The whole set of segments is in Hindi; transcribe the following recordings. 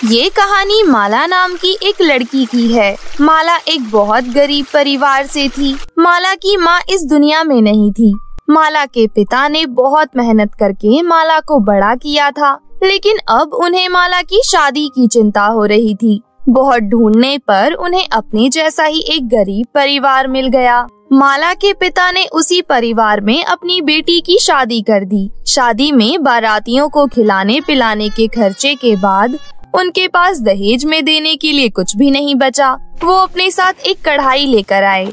ये कहानी माला नाम की एक लड़की की है। माला एक बहुत गरीब परिवार से थी। माला की माँ इस दुनिया में नहीं थी। माला के पिता ने बहुत मेहनत करके माला को बड़ा किया था, लेकिन अब उन्हें माला की शादी की चिंता हो रही थी। बहुत ढूंढने पर उन्हें अपने जैसा ही एक गरीब परिवार मिल गया। माला के पिता ने उसी परिवार में अपनी बेटी की शादी कर दी। शादी में बारातियों को खिलाने पिलाने के खर्चे के बाद उनके पास दहेज में देने के लिए कुछ भी नहीं बचा। वो अपने साथ एक कढ़ाई लेकर आए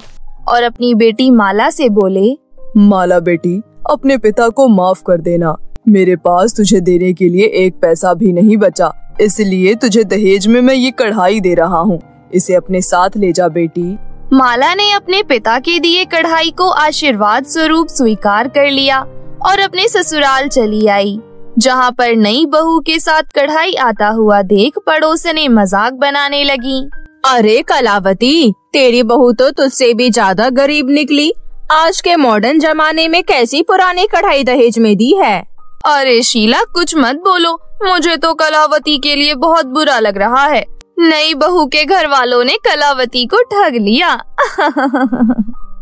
और अपनी बेटी माला से बोले, माला बेटी, अपने पिता को माफ कर देना। मेरे पास तुझे देने के लिए एक पैसा भी नहीं बचा, इसलिए तुझे दहेज में मैं ये कढ़ाई दे रहा हूँ। इसे अपने साथ ले जा बेटी। माला ने अपने पिता के दिए कढ़ाई को आशीर्वाद स्वरूप स्वीकार कर लिया और अपने ससुराल चली आई, जहाँ पर नई बहू के साथ कढ़ाई आता हुआ देख पड़ोसने मजाक बनाने लगी। अरे कलावती, तेरी बहू तो तुझसे भी ज्यादा गरीब निकली। आज के मॉडर्न जमाने में कैसी पुरानी कढ़ाई दहेज में दी है। अरे शीला, कुछ मत बोलो, मुझे तो कलावती के लिए बहुत बुरा लग रहा है। नई बहू के घर वालों ने कलावती को ठग लिया।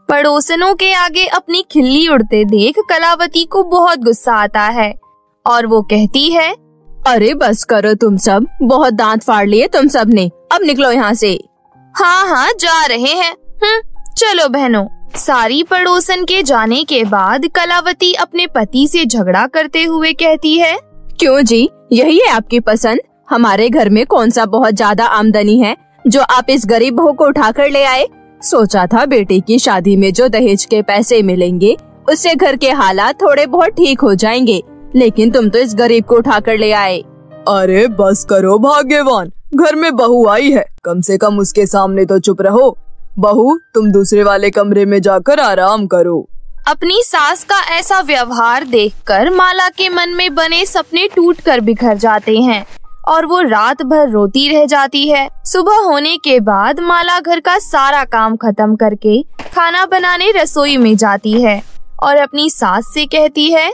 पड़ोसनों के आगे अपनी खिल्ली उड़ते देख कलावती को बहुत गुस्सा आता है और वो कहती है, अरे बस करो तुम सब, बहुत दांत फाड़ लिए तुम सब ने, अब निकलो यहाँ से। हाँ, जा रहे हैं। चलो बहनों। सारी पड़ोसन के जाने के बाद कलावती अपने पति से झगड़ा करते हुए कहती है, क्यों जी, यही है आपकी पसंद? हमारे घर में कौन सा बहुत ज्यादा आमदनी है जो आप इस गरीब बहू को उठाकर ले आए? सोचा था बेटी की शादी में जो दहेज के पैसे मिलेंगे उससे घर के हालात थोड़े बहुत ठीक हो जाएंगे, लेकिन तुम तो इस गरीब को उठाकर ले आए। अरे बस करो भाग्यवान, घर में बहू आई है, कम से कम उसके सामने तो चुप रहो। बहू, तुम दूसरे वाले कमरे में जाकर आराम करो। अपनी सास का ऐसा व्यवहार देखकर माला के मन में बने सपने टूटकर बिखर जाते हैं और वो रात भर रोती रह जाती है। सुबह होने के बाद माला घर का सारा काम खत्म करके खाना बनाने रसोई में जाती है और अपनी सास से कहती है,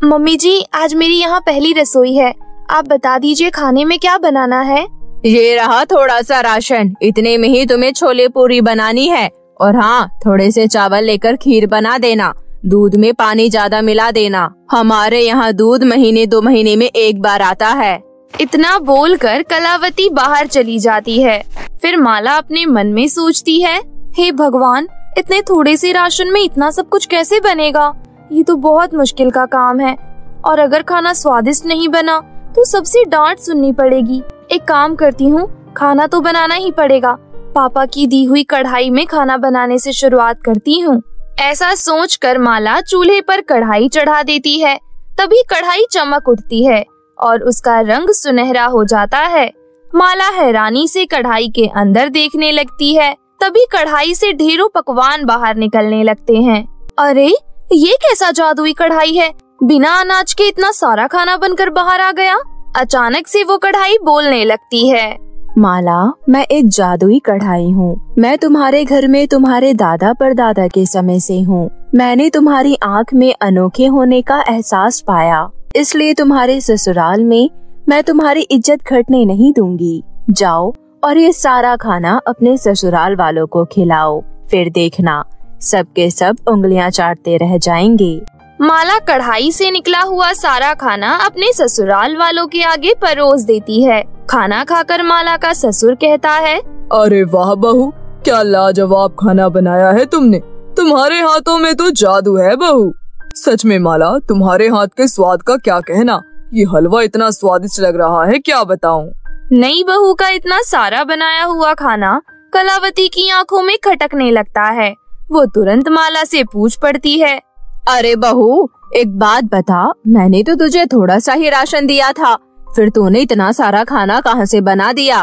मम्मी जी, आज मेरी यहाँ पहली रसोई है, आप बता दीजिए खाने में क्या बनाना है। ये रहा थोड़ा सा राशन, इतने में ही तुम्हें छोले पूरी बनानी है, और हाँ, थोड़े से चावल लेकर खीर बना देना। दूध में पानी ज्यादा मिला देना, हमारे यहाँ दूध महीने 2 महीने में एक बार आता है। इतना बोलकर कलावती बाहर चली जाती है। फिर माला अपने मन में सोचती है, हे भगवान, इतने थोड़े से राशन में इतना सब कुछ कैसे बनेगा? ये तो बहुत मुश्किल का काम है, और अगर खाना स्वादिष्ट नहीं बना तो सबसे डांट सुननी पड़ेगी। एक काम करती हूँ, खाना तो बनाना ही पड़ेगा। पापा की दी हुई कढ़ाई में खाना बनाने से शुरुआत करती हूँ। ऐसा सोचकर माला चूल्हे पर कढ़ाई चढ़ा देती है। तभी कढ़ाई चमक उठती है और उसका रंग सुनहरा हो जाता है। माला हैरानी से कढ़ाई के अंदर देखने लगती है। तभी कढ़ाई से ढेरों पकवान बाहर निकलने लगते हैं। अरे, ये कैसा जादुई कढ़ाई है? बिना अनाज के इतना सारा खाना बनकर बाहर आ गया। अचानक से वो कढ़ाई बोलने लगती है, माला, मैं एक जादुई कढ़ाई हूँ। मैं तुम्हारे घर में तुम्हारे दादा परदादा के समय से हूँ। मैंने तुम्हारी आँख में अनोखे होने का एहसास पाया, इसलिए तुम्हारे ससुराल में मैं तुम्हारी इज्जत घटने नहीं दूंगी। जाओ और ये सारा खाना अपने ससुराल वालों को खिलाओ, फिर देखना सब के सब उंगलियां चाटते रह जाएंगे। माला कढ़ाई से निकला हुआ सारा खाना अपने ससुराल वालों के आगे परोस देती है। खाना खाकर माला का ससुर कहता है, अरे वाह बहू, क्या लाजवाब खाना बनाया है तुमने। तुम्हारे हाथों में तो जादू है बहू। सच में माला, तुम्हारे हाथ के स्वाद का क्या कहना। ये हलवा इतना स्वादिष्ट लग रहा है, क्या बताऊं। नई बहू का इतना सारा बनाया हुआ खाना कलावती की आंखों में खटकने लगता है। वो तुरंत माला से पूछ पड़ती है, अरे बहू, एक बात बता, मैंने तो तुझे थोड़ा सा ही राशन दिया था, फिर तूने इतना सारा खाना कहाँ से बना दिया?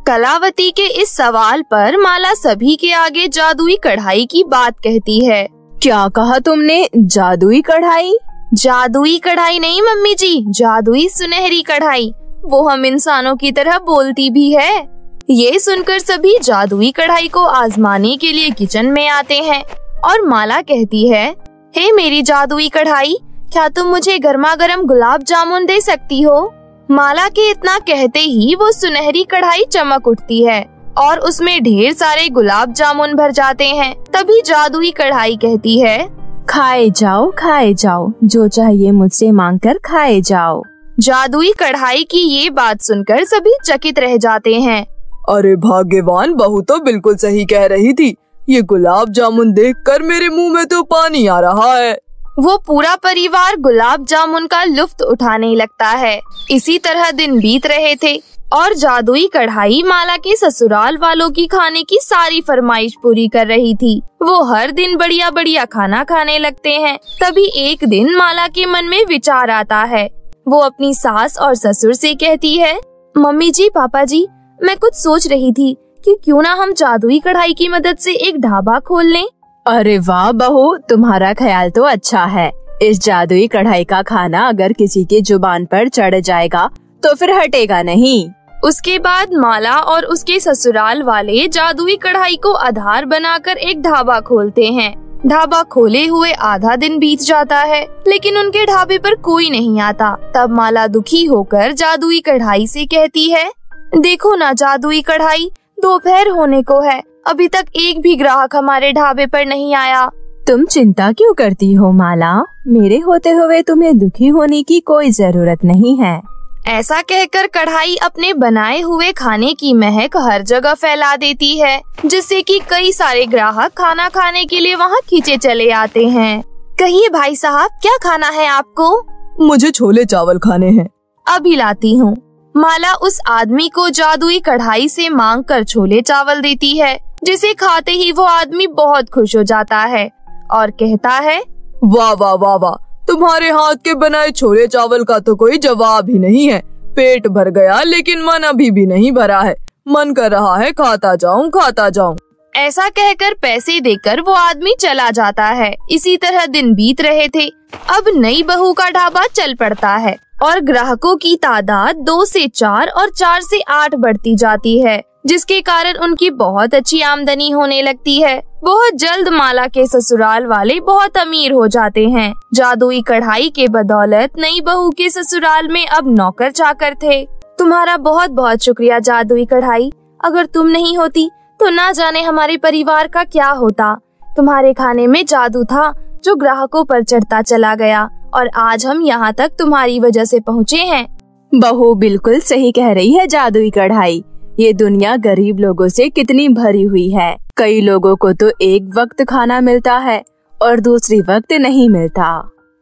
कलावती के इस सवाल पर माला सभी के आगे जादुई कढ़ाई की बात कहती है। क्या कहा तुमने? जादुई कढ़ाई? जादुई कढ़ाई नहीं मम्मी जी, जादुई सुनहरी कढ़ाई। वो हम इंसानों की तरह बोलती भी है। ये सुनकर सभी जादुई कढ़ाई को आजमाने के लिए किचन में आते हैं और माला कहती है, हे मेरी जादुई कढ़ाई, क्या तुम मुझे गर्मा गर्म गुलाब जामुन दे सकती हो? माला के इतना कहते ही वो सुनहरी कढ़ाई चमक उठती है और उसमें ढेर सारे गुलाब जामुन भर जाते हैं। तभी जादुई कढ़ाई कहती है, खाए जाओ, जो चाहिए मुझसे मांगकर खाए जाओ। जादुई कढ़ाई की ये बात सुनकर सभी चकित रह जाते हैं। अरे भाग्यवान बहू तो बिल्कुल सही कह रही थी। ये गुलाब जामुन देखकर मेरे मुंह में तो पानी आ रहा है। वो पूरा परिवार गुलाब जामुन का लुत्फ उठाने लगता है। इसी तरह दिन बीत रहे थे और जादुई कढ़ाई माला के ससुराल वालों की खाने की सारी फरमाइश पूरी कर रही थी। वो हर दिन बढ़िया बढ़िया खाना खाने लगते हैं। तभी एक दिन माला के मन में विचार आता है। वो अपनी सास और ससुर से कहती है, मम्मी जी, पापा जी, मैं कुछ सोच रही थी कि क्यों ना हम जादुई कढ़ाई की मदद से एक ढाबा खोल लें। अरे वाह बहू, तुम्हारा ख्याल तो अच्छा है। इस जादुई कढ़ाई का खाना अगर किसी की जुबान पर चढ़ जाएगा तो फिर हटेगा नहीं। उसके बाद माला और उसके ससुराल वाले जादुई कढ़ाई को आधार बनाकर एक ढाबा खोलते हैं। ढाबा खोले हुए आधा दिन बीत जाता है, लेकिन उनके ढाबे पर कोई नहीं आता। तब माला दुखी होकर जादुई कढ़ाई से कहती है, देखो ना जादुई कढ़ाई, दोपहर होने को है, अभी तक एक भी ग्राहक हमारे ढाबे पर नहीं आया। तुम चिंता क्यों करती हो माला? मेरे होते हुए तुम्हें दुखी होने की कोई जरूरत नहीं है। ऐसा कहकर कढ़ाई अपने बनाए हुए खाने की महक हर जगह फैला देती है, जिससे कि कई सारे ग्राहक खाना खाने के लिए वहाँ खींचे चले आते हैं। कहिए भाई साहब, क्या खाना है आपको? मुझे छोले चावल खाने हैं। अभी लाती हूँ। माला उस आदमी को जादुई कढ़ाई से मांग कर छोले चावल देती है, जिसे खाते ही वो आदमी बहुत खुश हो जाता है और कहता है, वाह वाह वाह वाह, तुम्हारे हाथ के बनाए छोले चावल का तो कोई जवाब ही नहीं है। पेट भर गया लेकिन मन अभी भी नहीं भरा है। मन कर रहा है खाता जाऊं। ऐसा कहकर पैसे देकर वो आदमी चला जाता है। इसी तरह दिन बीत रहे थे। अब नई बहू का ढाबा चल पड़ता है और ग्राहकों की तादाद 2 से 4 और 4 से 8 बढ़ती जाती है, जिसके कारण उनकी बहुत अच्छी आमदनी होने लगती है। बहुत जल्द माला के ससुराल वाले बहुत अमीर हो जाते हैं। जादुई कढ़ाई के बदौलत नई बहू के ससुराल में अब नौकर चाकर थे। तुम्हारा बहुत बहुत शुक्रिया जादुई कढ़ाई। अगर तुम नहीं होती तो ना जाने हमारे परिवार का क्या होता। तुम्हारे खाने में जादू था जो ग्राहकों पर चढ़ता चला गया और आज हम यहाँ तक तुम्हारी वजह से पहुँचे हैं। बहू बिल्कुल सही कह रही है जादुई कढ़ाई। ये दुनिया गरीब लोगों से कितनी भरी हुई है। कई लोगों को तो एक वक्त खाना मिलता है और दूसरी वक्त नहीं मिलता।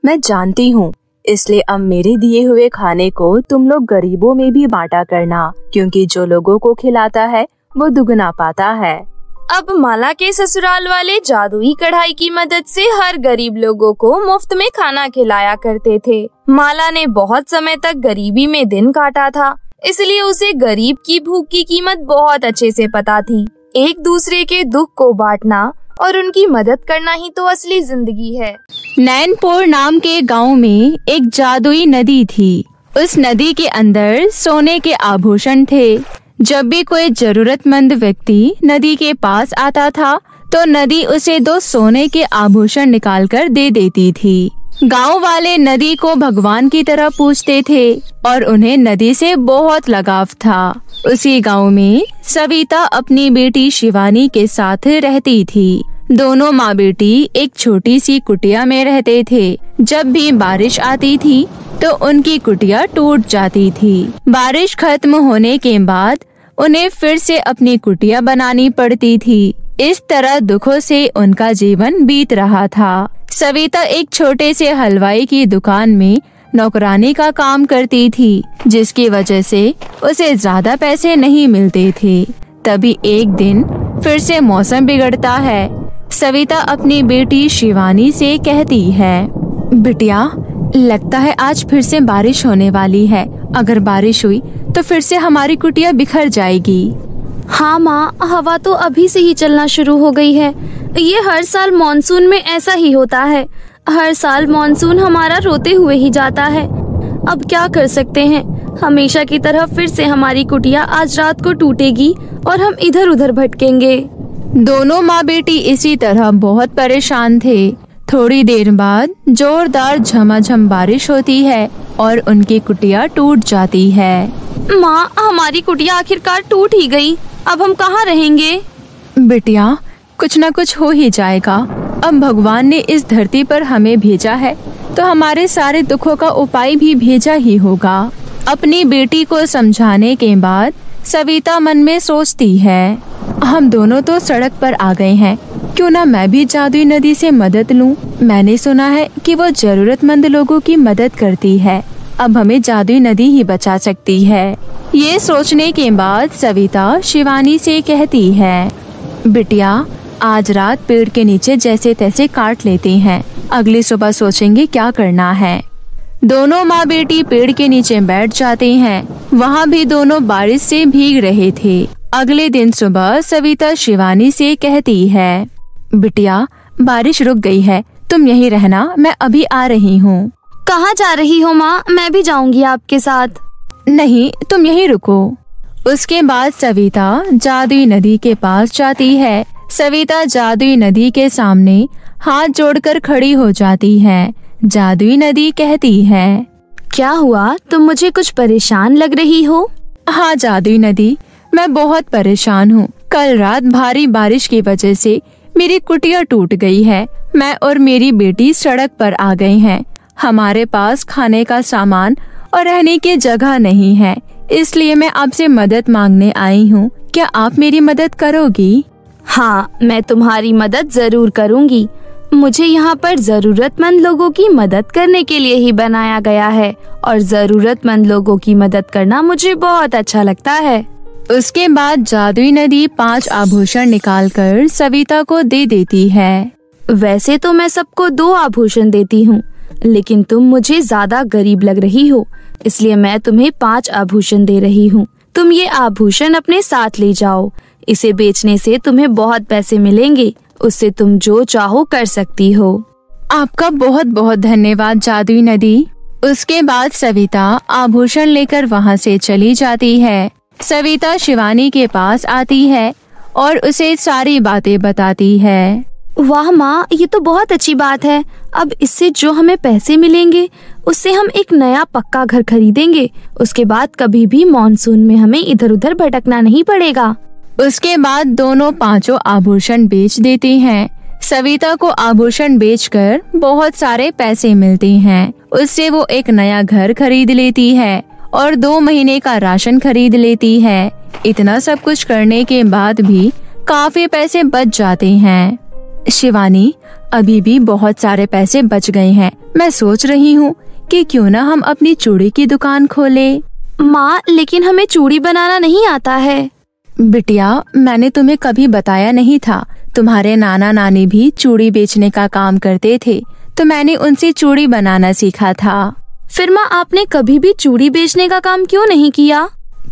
मैं जानती हूँ, इसलिए अब मेरे दिए हुए खाने को तुम लोग गरीबों में भी बांटा करना, क्योंकि जो लोगों को खिलाता है वो दुगना पाता है। अब माला के ससुराल वाले जादुई कढ़ाई की मदद से हर गरीब लोगों को मुफ्त में खाना खिलाया करते थे। माला ने बहुत समय तक गरीबी में दिन काटा था, इसलिए उसे गरीब की भूख की कीमत बहुत अच्छे से पता थी। एक दूसरे के दुख को बांटना और उनकी मदद करना ही तो असली जिंदगी है। नैनपुर नाम के गांव में एक जादुई नदी थी। उस नदी के अंदर सोने के आभूषण थे। जब भी कोई जरूरतमंद व्यक्ति नदी के पास आता था तो नदी उसे 2 सोने के आभूषण निकालकर दे देती थी। गांव वाले नदी को भगवान की तरह पूजते थे और उन्हें नदी से बहुत लगाव था। उसी गांव में सविता अपनी बेटी शिवानी के साथ रहती थी। दोनों माँ बेटी एक छोटी सी कुटिया में रहते थे। जब भी बारिश आती थी तो उनकी कुटिया टूट जाती थी। बारिश खत्म होने के बाद उन्हें फिर से अपनी कुटिया बनानी पड़ती थी। इस तरह दुखों से उनका जीवन बीत रहा था। सविता एक छोटे से हलवाई की दुकान में नौकरानी का काम करती थी, जिसकी वजह से उसे ज्यादा पैसे नहीं मिलते थे। तभी एक दिन फिर से मौसम बिगड़ता है। सविता अपनी बेटी शिवानी से कहती है, बिटिया, लगता है आज फिर से बारिश होने वाली है। अगर बारिश हुई तो फिर से हमारी कुटिया बिखर जाएगी। हाँ माँ, हवा तो अभी से ही चलना शुरू हो गई है। ये हर साल मॉनसून में ऐसा ही होता है। हर साल मॉनसून हमारा रोते हुए ही जाता है। अब क्या कर सकते हैं, हमेशा की तरह फिर से हमारी कुटिया आज रात को टूटेगी और हम इधर उधर भटकेंगे। दोनों माँ बेटी इसी तरह बहुत परेशान थे। थोड़ी देर बाद जोरदार झमाझम बारिश होती है और उनकी कुटिया टूट जाती है। माँ, हमारी कुटिया आखिरकार टूट ही गई। अब हम कहाँ रहेंगे? बिटिया, कुछ न कुछ हो ही जाएगा। अब भगवान ने इस धरती पर हमें भेजा है तो हमारे सारे दुखों का उपाय भी भेजा ही होगा। अपनी बेटी को समझाने के बाद सविता मन में सोचती है, हम दोनों तो सड़क पर आ गए हैं, क्यों ना मैं भी जादुई नदी से मदद लूं। मैंने सुना है कि वो जरूरतमंद लोगों की मदद करती है। अब हमें जादुई नदी ही बचा सकती है। ये सोचने के बाद सविता शिवानी से कहती है, बिटिया, आज रात पेड़ के नीचे जैसे तैसे काट लेते हैं, अगली सुबह सोचेंगे क्या करना है। दोनों माँ बेटी पेड़ के नीचे बैठ जाते हैं। वहाँ भी दोनों बारिश से भीग रहे थे। अगले दिन सुबह सविता शिवानी से कहती है, बिटिया, बारिश रुक गई है, तुम यहीं रहना, मैं अभी आ रही हूँ। कहाँ जा रही हो माँ? मैं भी जाऊंगी आपके साथ। नहीं, तुम यहीं रुको। उसके बाद सविता जादुई नदी के पास जाती है। सविता जादुई नदी के सामने हाथ जोड़कर खड़ी हो जाती है। जादुई नदी कहती है, क्या हुआ? तुम मुझे कुछ परेशान लग रही हो। हाँ जादुई नदी, मैं बहुत परेशान हूँ। कल रात भारी बारिश की वजह से मेरी कुटिया टूट गई है। मैं और मेरी बेटी सड़क पर आ गए हैं। हमारे पास खाने का सामान और रहने की जगह नहीं है, इसलिए मैं आपसे मदद मांगने आई हूँ। क्या आप मेरी मदद करोगी? हाँ, मैं तुम्हारी मदद जरूर करूँगी। मुझे यहाँ पर जरूरतमंद लोगों की मदद करने के लिए ही बनाया गया है और जरूरतमंद लोगों की मदद करना मुझे बहुत अच्छा लगता है। उसके बाद जादुई नदी 5 आभूषण निकालकर सविता को दे देती है। वैसे तो मैं सबको 2 आभूषण देती हूँ, लेकिन तुम मुझे ज्यादा गरीब लग रही हो, इसलिए मैं तुम्हें 5 आभूषण दे रही हूँ। तुम ये आभूषण अपने साथ ले जाओ। इसे बेचने से तुम्हें बहुत पैसे मिलेंगे, उससे तुम जो चाहो कर सकती हो। आपका बहुत बहुत धन्यवाद जादुई नदी। उसके बाद सविता आभूषण लेकर वहाँ से चली जाती है। सविता शिवानी के पास आती है और उसे सारी बातें बताती है। वाह माँ, ये तो बहुत अच्छी बात है। अब इससे जो हमें पैसे मिलेंगे उससे हम एक नया पक्का घर खरीदेंगे। उसके बाद कभी भी मॉनसून में हमें इधर उधर भटकना नहीं पड़ेगा। उसके बाद दोनों 5 आभूषण बेच देती हैं। सविता को आभूषण बेचकर बहुत सारे पैसे मिलते हैं। उससे वो एक नया घर खरीद लेती है और 2 महीने का राशन खरीद लेती है। इतना सब कुछ करने के बाद भी काफी पैसे बच जाते हैं। शिवानी, अभी भी बहुत सारे पैसे बच गए हैं। मैं सोच रही हूँ कि क्यों ना हम अपनी चूड़ी की दुकान खोलें। माँ, लेकिन हमें चूड़ी बनाना नहीं आता है। बिटिया, मैंने तुम्हें कभी बताया नहीं था। तुम्हारे नाना नानी भी चूड़ी बेचने का काम करते थे, तो मैंने उनसे चूड़ी बनाना सीखा था। फिर माँ, आपने कभी भी चूड़ी बेचने का काम क्यों नहीं किया?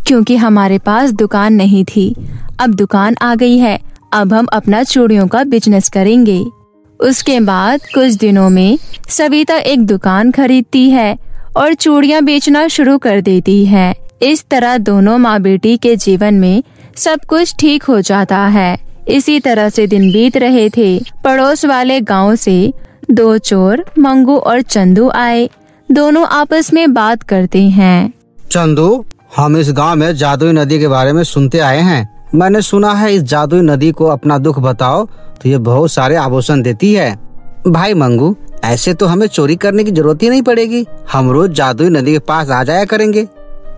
क्योंकि हमारे पास दुकान नहीं थी। अब दुकान आ गई है। अब हम अपना चूड़ियों का बिजनेस करेंगे। उसके बाद कुछ दिनों में सविता एक दुकान खरीदती है और चूड़ियाँ बेचना शुरू कर देती है। इस तरह दोनों माँ बेटी के जीवन में सब कुछ ठीक हो जाता है। इसी तरह से दिन बीत रहे थे। पड़ोस वाले गांव से 2 चोर मंगू और चंदू आए। दोनों आपस में बात करते हैं। चंदू, हम इस गांव में जादुई नदी के बारे में सुनते आए हैं। मैंने सुना है इस जादुई नदी को अपना दुख बताओ तो ये बहुत सारे आभूषण देती है। भाई मंगू, ऐसे तो हमें चोरी करने की जरूरत ही नहीं पड़ेगी। हम रोज जादुई नदी के पास आ जाया करेंगे।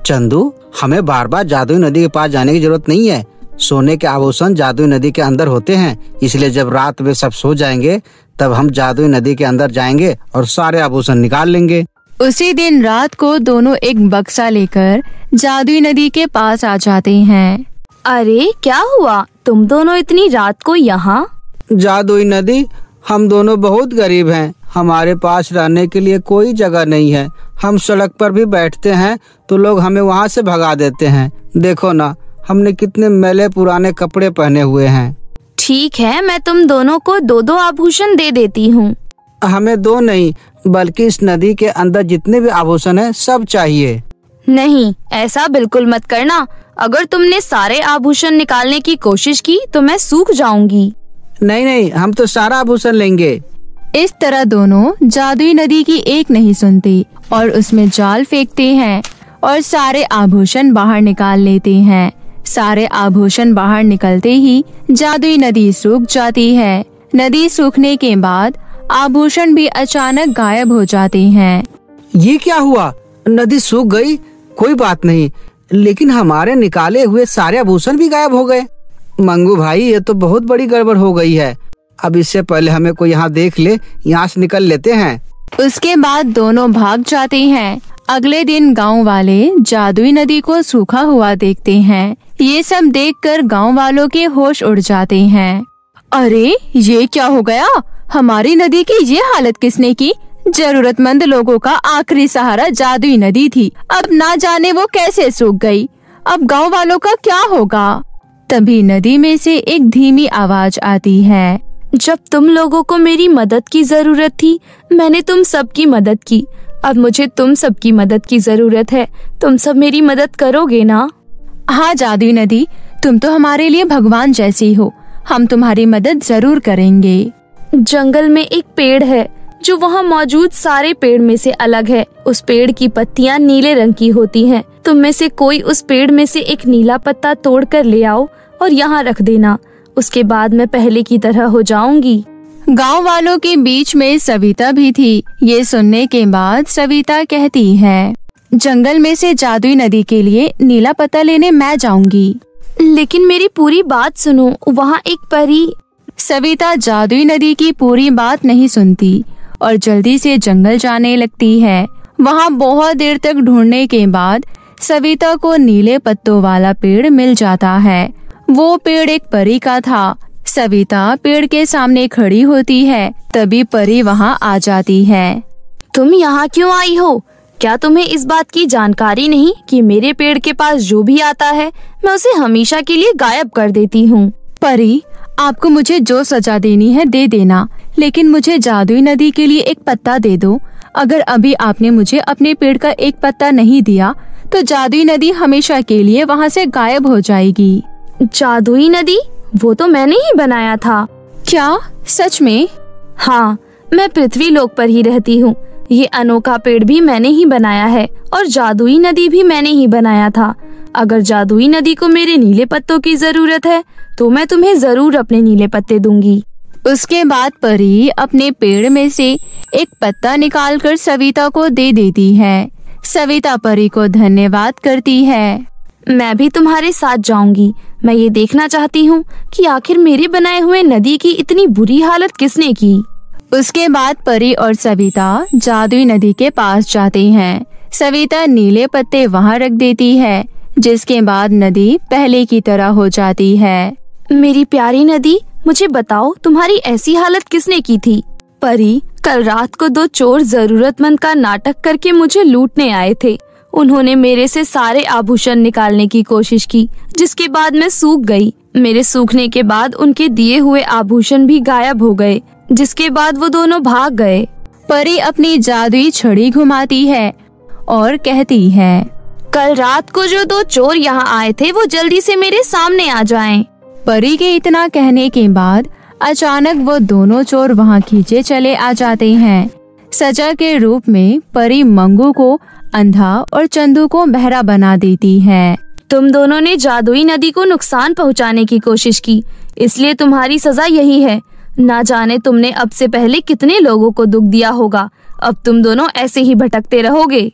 चंदू, हमें बार बार जादुई नदी के पास जाने की जरूरत नहीं है। सोने के आभूषण जादुई नदी के अंदर होते हैं, इसलिए जब रात में सब सो जाएंगे तब हम जादुई नदी के अंदर जाएंगे और सारे आभूषण निकाल लेंगे। उसी दिन रात को दोनों एक बक्सा लेकर जादुई नदी के पास आ जाते हैं। अरे क्या हुआ? तुम दोनों इतनी रात को यहाँ? जादुई नदी, हम दोनों बहुत गरीब हैं। हमारे पास रहने के लिए कोई जगह नहीं है। हम सड़क पर भी बैठते हैं तो लोग हमें वहाँ से भगा देते हैं। देखो ना, हमने कितने मैले पुराने कपड़े पहने हुए हैं। ठीक है, मैं तुम दोनों को 2-2 आभूषण दे देती हूँ। हमें 2 नहीं, बल्कि इस नदी के अंदर जितने भी आभूषण हैं सब चाहिए। नहीं, ऐसा बिल्कुल मत करना। अगर तुमने सारे आभूषण निकालने की कोशिश की तो मैं सूख जाऊंगी। नहीं नहीं, हम तो सारा आभूषण लेंगे। इस तरह दोनों जादुई नदी की एक नहीं सुनते और उसमें जाल फेंकते हैं और सारे आभूषण बाहर निकाल लेते हैं। सारे आभूषण बाहर निकलते ही जादुई नदी सूख जाती है। नदी सूखने के बाद आभूषण भी अचानक गायब हो जाते हैं। ये क्या हुआ? नदी सूख गई? कोई बात नहीं, लेकिन हमारे निकाले हुए सारे आभूषण भी गायब हो गए। मंगू भाई, ये तो बहुत बड़ी गड़बड़ हो गई है। अब इससे पहले हमें कोई यहाँ देख ले, यहाँ से निकल लेते हैं। उसके बाद दोनों भाग जाते हैं। अगले दिन गांव वाले जादुई नदी को सूखा हुआ देखते हैं। ये सब देखकर गांव वालों के होश उड़ जाते हैं। अरे ये क्या हो गया? हमारी नदी की ये हालत किसने की? जरूरतमंद लोगों का आखिरी सहारा जादुई नदी थी। अब ना जाने वो कैसे सूख गई। अब गांव वालों का क्या होगा? तभी नदी में से एक धीमी आवाज आती है। जब तुम लोगों को मेरी मदद की जरूरत थी, मैंने तुम सबकी मदद की। अब मुझे तुम सबकी मदद की जरूरत है। तुम सब मेरी मदद करोगे ना? हाँ जादुई नदी, तुम तो हमारे लिए भगवान जैसी हो। हम तुम्हारी मदद जरूर करेंगे। जंगल में एक पेड़ है जो वहाँ मौजूद सारे पेड़ में से अलग है। उस पेड़ की पत्तियाँ नीले रंग की होती हैं। तुम में से कोई उस पेड़ में से एक नीला पत्ता तोड़ कर ले आओ और यहाँ रख देना। उसके बाद मैं पहले की तरह हो जाऊंगी। गांव वालों के बीच में सविता भी थी। ये सुनने के बाद सविता कहती है, जंगल में से जादुई नदी के लिए नीला पत्ता लेने मैं जाऊंगी। लेकिन मेरी पूरी बात सुनो, वहाँ एक परी। सविता जादुई नदी की पूरी बात नहीं सुनती और जल्दी से जंगल जाने लगती है। वहाँ बहुत देर तक ढूंढने के बाद सविता को नीले पत्तों वाला पेड़ मिल जाता है। वो पेड़ एक परी का था। सविता पेड़ के सामने खड़ी होती है, तभी परी वहाँ आ जाती है। तुम यहाँ क्यों आई हो? क्या तुम्हें इस बात की जानकारी नहीं कि मेरे पेड़ के पास जो भी आता है मैं उसे हमेशा के लिए गायब कर देती हूँ? परी, आपको मुझे जो सजा देनी है दे देना, लेकिन मुझे जादुई नदी के लिए एक पत्ता दे दो। अगर अभी आपने मुझे अपने पेड़ का एक पत्ता नहीं दिया तो जादुई नदी हमेशा के लिए वहाँ से गायब हो जाएगी। जादुई नदी? वो तो मैंने ही बनाया था। क्या सच में? हाँ, मैं पृथ्वी लोक पर ही रहती हूँ। ये अनोखा पेड़ भी मैंने ही बनाया है और जादुई नदी भी मैंने ही बनाया था। अगर जादुई नदी को मेरे नीले पत्तों की जरूरत है तो मैं तुम्हें जरूर अपने नीले पत्ते दूंगी। उसके बाद परी अपने पेड़ में से एक पत्ता निकालकर सविता को दे देती है। सविता परी को धन्यवाद करती है। मैं भी तुम्हारे साथ जाऊंगी। मैं ये देखना चाहती हूँ कि आखिर मेरे बनाए हुए नदी की इतनी बुरी हालत किसने की। उसके बाद परी और सविता जादुई नदी के पास जाते हैं। सविता नीले पत्ते वहाँ रख देती है, जिसके बाद नदी पहले की तरह हो जाती है। मेरी प्यारी नदी, मुझे बताओ तुम्हारी ऐसी हालत किसने की थी? परी, कल रात को दो चोर जरूरतमंद का नाटक करके मुझे लूटने आए थे। उन्होंने मेरे से सारे आभूषण निकालने की कोशिश की, जिसके बाद मैं सूख गई। मेरे सूखने के बाद उनके दिए हुए आभूषण भी गायब हो गए, जिसके बाद वो दोनों भाग गए। परी अपनी जादुई छड़ी घुमाती है और कहती है, कल रात को जो दो चोर यहाँ आए थे वो जल्दी से मेरे सामने आ जाएं। परी के इतना कहने के बाद अचानक वो दोनों चोर वहाँ खींचे चले आ जाते हैं। सजा के रूप में परी मंगू को अंधा और चंदू को बहरा बना देती है। तुम दोनों ने जादुई नदी को नुकसान पहुंचाने की कोशिश की, इसलिए तुम्हारी सजा यही है। ना जाने तुमने अब से पहले कितने लोगों को दुख दिया होगा। अब तुम दोनों ऐसे ही भटकते रहोगे।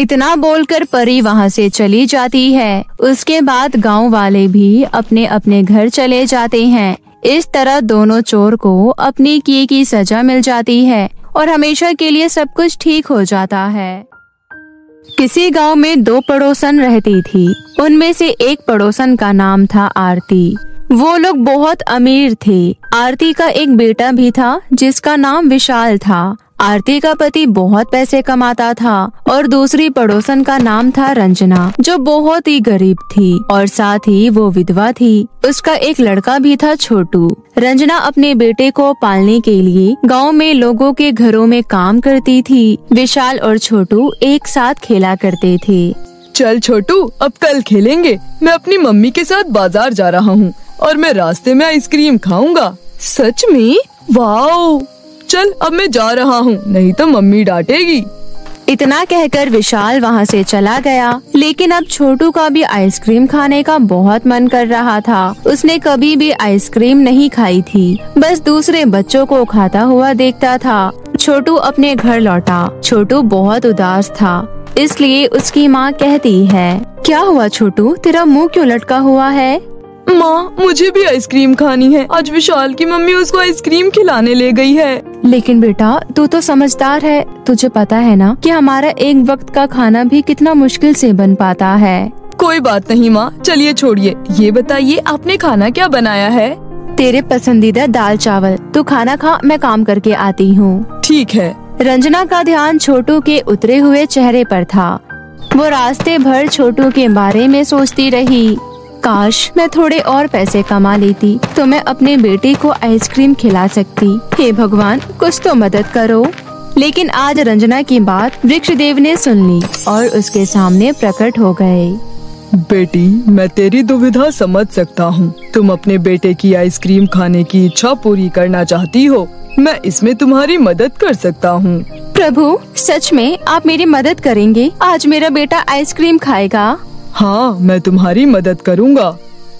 इतना बोलकर परी वहाँ से चली जाती है। उसके बाद गांव वाले भी अपने अपने घर चले जाते हैं। इस तरह दोनों चोर को अपनी किए की सजा मिल जाती है और हमेशा के लिए सब कुछ ठीक हो जाता है। किसी गांव में दो पड़ोसन रहती थी। उनमें से एक पड़ोसन का नाम था आरती। वो लोग बहुत अमीर थे। आरती का एक बेटा भी था जिसका नाम विशाल था। आरती का पति बहुत पैसे कमाता था और दूसरी पड़ोसन का नाम था रंजना, जो बहुत ही गरीब थी और साथ ही वो विधवा थी। उसका एक लड़का भी था छोटू। रंजना अपने बेटे को पालने के लिए गांव में लोगों के घरों में काम करती थी। विशाल और छोटू एक साथ खेला करते थे। चल छोटू, अब कल खेलेंगे। मैं अपनी मम्मी के साथ बाजार जा रहा हूँ और मैं रास्ते में आइसक्रीम खाऊंगा। सच में? वाओ! चल अब मैं जा रहा हूँ, नहीं तो मम्मी डांटेगी। इतना कहकर विशाल वहाँ से चला गया। लेकिन अब छोटू का भी आइसक्रीम खाने का बहुत मन कर रहा था। उसने कभी भी आइसक्रीम नहीं खाई थी, बस दूसरे बच्चों को खाता हुआ देखता था। छोटू अपने घर लौटा। छोटू बहुत उदास था, इसलिए उसकी माँ कहती है, क्या हुआ छोटू, तेरा मुंह क्यों लटका हुआ है? माँ, मुझे भी आइसक्रीम खानी है। आज विशाल की मम्मी उसको आइसक्रीम खिलाने ले गई है। लेकिन बेटा, तू तो समझदार है, तुझे पता है ना कि हमारा एक वक्त का खाना भी कितना मुश्किल से बन पाता है। कोई बात नहीं माँ, चलिए छोड़िए। ये बताइए आपने खाना क्या बनाया है? तेरे पसंदीदा दाल चावल। तू खाना खा, मैं काम करके आती हूँ। ठीक है। रंजना का ध्यान छोटू के उतरे हुए चेहरे पर था। वो रास्ते भर छोटू के बारे में सोचती रही। काश मैं थोड़े और पैसे कमा लेती तो मैं अपने बेटे को आइसक्रीम खिला सकती। हे भगवान, कुछ तो मदद करो। लेकिन आज रंजना की बात वृक्षदेव ने सुन ली और उसके सामने प्रकट हो गए। बेटी, मैं तेरी दुविधा समझ सकता हूँ। तुम अपने बेटे की आइसक्रीम खाने की इच्छा पूरी करना चाहती हो। मैं इसमें तुम्हारी मदद कर सकता हूँ। प्रभु, सच में आप मेरी मदद करेंगे? आज मेरा बेटा आइसक्रीम खाएगा। हाँ, मैं तुम्हारी मदद करूँगा।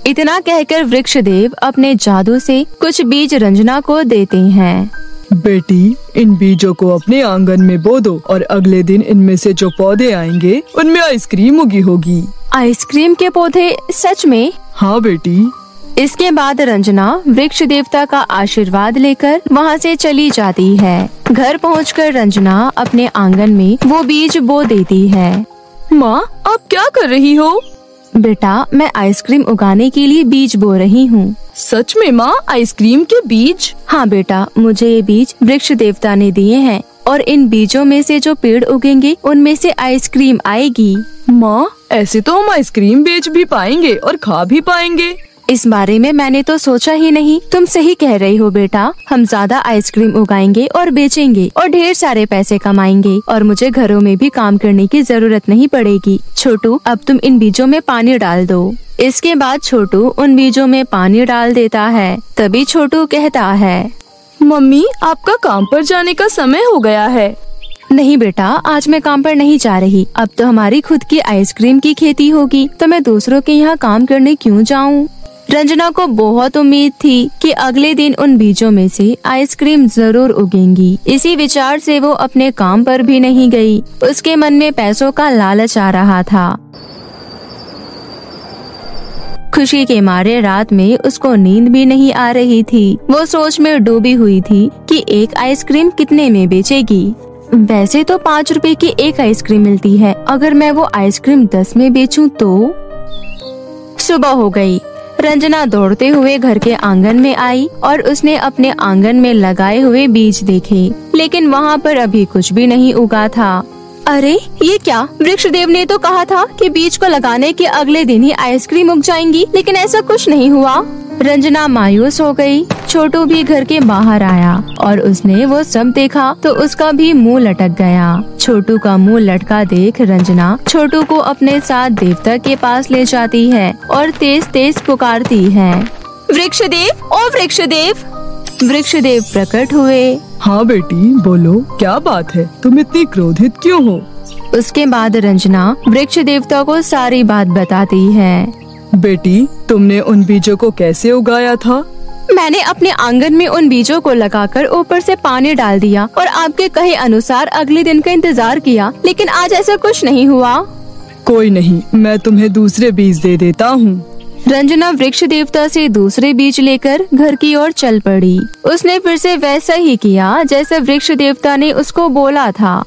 इतना कहकर वृक्षदेव अपने जादू से कुछ बीज रंजना को देते हैं। बेटी, इन बीजों को अपने आंगन में बो दो और अगले दिन इनमें से जो पौधे आएंगे उनमें आइसक्रीम उगी होगी। आइसक्रीम के पौधे? सच में? हाँ बेटी। इसके बाद रंजना वृक्ष देवता का आशीर्वाद लेकर वहाँ से चली जाती है। घर पहुँचकर रंजना अपने आंगन में वो बीज बो देती है। माँ, आप क्या कर रही हो? बेटा, मैं आइसक्रीम उगाने के लिए बीज बो रही हूँ। सच में माँ, आइसक्रीम के बीज? हाँ बेटा, मुझे ये बीज वृक्ष देवता ने दिए हैं और इन बीजों में से जो पेड़ उगेंगे उनमें से आइसक्रीम आएगी। माँ, ऐसे तो हम आइसक्रीम बेच भी पाएंगे और खा भी पाएंगे। इस बारे में मैंने तो सोचा ही नहीं। तुम सही कह रही हो बेटा, हम ज्यादा आइसक्रीम उगाएंगे और बेचेंगे और ढेर सारे पैसे कमाएंगे और मुझे घरों में भी काम करने की जरूरत नहीं पड़ेगी। छोटू, अब तुम इन बीजों में पानी डाल दो। इसके बाद छोटू उन बीजों में पानी डाल देता है। तभी छोटू कहता है, मम्मी, आपका काम पर जाने का समय हो गया है। नहीं बेटा, आज मैं काम पर नहीं जा रही। अब तो हमारी खुद की आइसक्रीम की खेती होगी, तो मैं दूसरों के यहाँ काम करने क्यों जाऊँ? रंजना को बहुत उम्मीद थी कि अगले दिन उन बीजों में से आइसक्रीम जरूर उगेंगी। इसी विचार से वो अपने काम पर भी नहीं गई। उसके मन में पैसों का लालच आ रहा था। खुशी के मारे रात में उसको नींद भी नहीं आ रही थी। वो सोच में डूबी हुई थी कि एक आइसक्रीम कितने में बेचेगी। वैसे तो 5 रुपए की एक आइसक्रीम मिलती है। अगर मैं वो आइसक्रीम 10 में बेचूं तो? सुबह हो गई। रंजना दौड़ते हुए घर के आंगन में आई और उसने अपने आंगन में लगाए हुए बीज देखे, लेकिन वहाँ पर अभी कुछ भी नहीं उगा था। अरे ये क्या? वृक्षदेव ने तो कहा था कि बीज को लगाने के अगले दिन ही आइसक्रीम उग जाएंगी, लेकिन ऐसा कुछ नहीं हुआ। रंजना मायूस हो गई। छोटू भी घर के बाहर आया और उसने वो सब देखा तो उसका भी मुंह लटक गया। छोटू का मुंह लटका देख रंजना छोटू को अपने साथ देवता के पास ले जाती है और तेज तेज पुकारती है, वृक्षदेव, ओ वृक्षदेव। वृक्षदेव प्रकट हुए। हाँ बेटी, बोलो, क्या बात है? तुम इतनी क्रोधित क्यों हो? उसके बाद रंजना वृक्ष देवता को सारी बात बताती है। बेटी, तुमने उन बीजों को कैसे उगाया था? मैंने अपने आंगन में उन बीजों को लगाकर ऊपर से पानी डाल दिया और आपके कहे अनुसार अगले दिन का इंतजार किया, लेकिन आज ऐसा कुछ नहीं हुआ। कोई नहीं, मैं तुम्हें दूसरे बीज दे देता हूँ। रंजना वृक्ष देवता से दूसरे बीज लेकर घर की ओर चल पड़ी। उसने फिर से वैसा ही किया जैसा वृक्ष देवता ने उसको बोला था,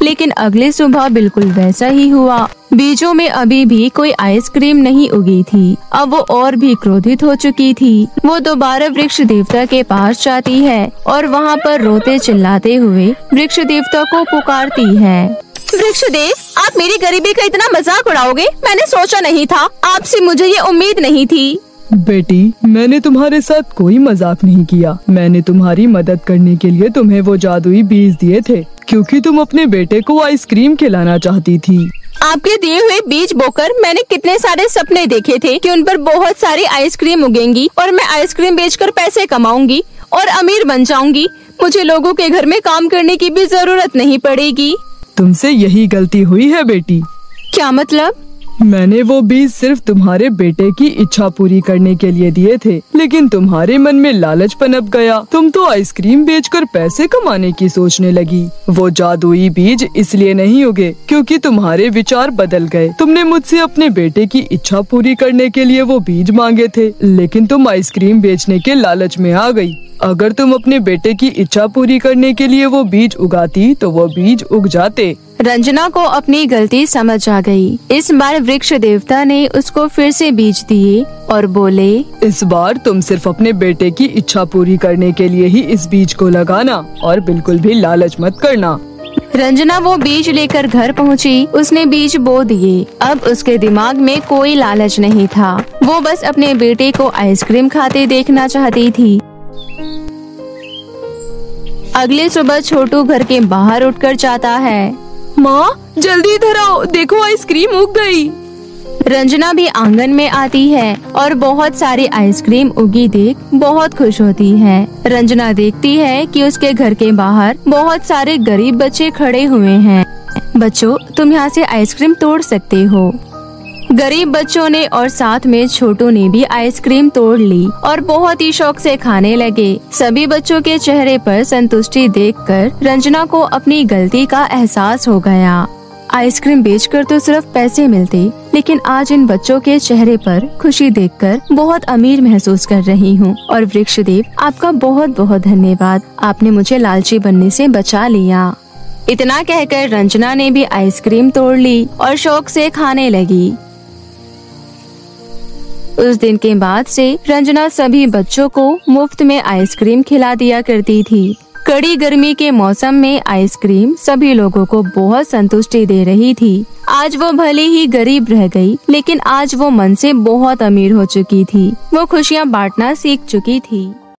लेकिन अगले सुबह बिल्कुल वैसा ही हुआ। बीजों में अभी भी कोई आइसक्रीम नहीं उगी थी। अब वो और भी क्रोधित हो चुकी थी। वो दोबारा वृक्ष देवता के पास जाती है और वहाँ पर रोते चिल्लाते हुए वृक्ष देवता को पुकारती है, वृक्षदेव, आप मेरी गरीबी का इतना मजाक उड़ाओगे? मैंने सोचा नहीं था। आपसे मुझे ये उम्मीद नहीं थी। बेटी, मैंने तुम्हारे साथ कोई मजाक नहीं किया। मैंने तुम्हारी मदद करने के लिए तुम्हें वो जादुई बीज दिए थे, क्योंकि तुम अपने बेटे को आइसक्रीम खिलाना चाहती थी। आपके दिए हुए बीज बोकर मैंने कितने सारे सपने देखे थे कि उन पर बहुत सारी आइसक्रीम उगेंगी और मैं आइसक्रीम बेचकर पैसे कमाऊंगी और अमीर बन जाऊंगी। मुझे लोगों के घर में काम करने की भी जरूरत नहीं पड़ेगी। तुमसे यही गलती हुई है बेटी। क्या मतलब? मैंने वो बीज सिर्फ तुम्हारे बेटे की इच्छा पूरी करने के लिए दिए थे, लेकिन तुम्हारे मन में लालच पनप गया। तुम तो आइसक्रीम बेचकर पैसे कमाने की सोचने लगी। वो जादुई बीज इसलिए नहीं उगे क्योंकि तुम्हारे विचार बदल गए। तुमने मुझसे अपने बेटे की इच्छा पूरी करने के लिए वो बीज मांगे थे, लेकिन तुम आइसक्रीम बेचने के लालच में आ गई। अगर तुम अपने बेटे की इच्छा पूरी करने के लिए वो बीज उगाती तो वो बीज उग जाते। रंजना को अपनी गलती समझ आ गई। इस बार वृक्ष देवता ने उसको फिर से बीज दिए और बोले, इस बार तुम सिर्फ अपने बेटे की इच्छा पूरी करने के लिए ही इस बीज को लगाना और बिल्कुल भी लालच मत करना। रंजना वो बीज लेकर घर पहुंची। उसने बीज बो दिए। अब उसके दिमाग में कोई लालच नहीं था। वो बस अपने बेटे को आइसक्रीम खाते देखना चाहती थी। अगले सुबह छोटू घर के बाहर उठकर जाता है। माँ, जल्दी इधर आओ, देखो आइसक्रीम उग गई। रंजना भी आंगन में आती है और बहुत सारी आइसक्रीम उगी देख बहुत खुश होती है। रंजना देखती है कि उसके घर के बाहर बहुत सारे गरीब बच्चे खड़े हुए हैं। बच्चों, तुम यहाँ से आइसक्रीम तोड़ सकते हो। गरीब बच्चों ने और साथ में छोटू ने भी आइसक्रीम तोड़ ली और बहुत ही शौक से खाने लगे। सभी बच्चों के चेहरे पर संतुष्टि देखकर रंजना को अपनी गलती का एहसास हो गया। आइसक्रीम बेचकर तो सिर्फ पैसे मिलते, लेकिन आज इन बच्चों के चेहरे पर खुशी देखकर बहुत अमीर महसूस कर रही हूँ। और वृक्षदेव, आपका बहुत बहुत धन्यवाद। आपने मुझे लालची बनने से बचा लिया। इतना कहकर रंजना ने भी आइसक्रीम तोड़ ली और शौक से खाने लगी। उस दिन के बाद से रंजना सभी बच्चों को मुफ्त में आइसक्रीम खिला दिया करती थी। कड़ी गर्मी के मौसम में आइसक्रीम सभी लोगों को बहुत संतुष्टि दे रही थी। आज वो भले ही गरीब रह गई, लेकिन आज वो मन से बहुत अमीर हो चुकी थी। वो खुशियाँ बांटना सीख चुकी थी।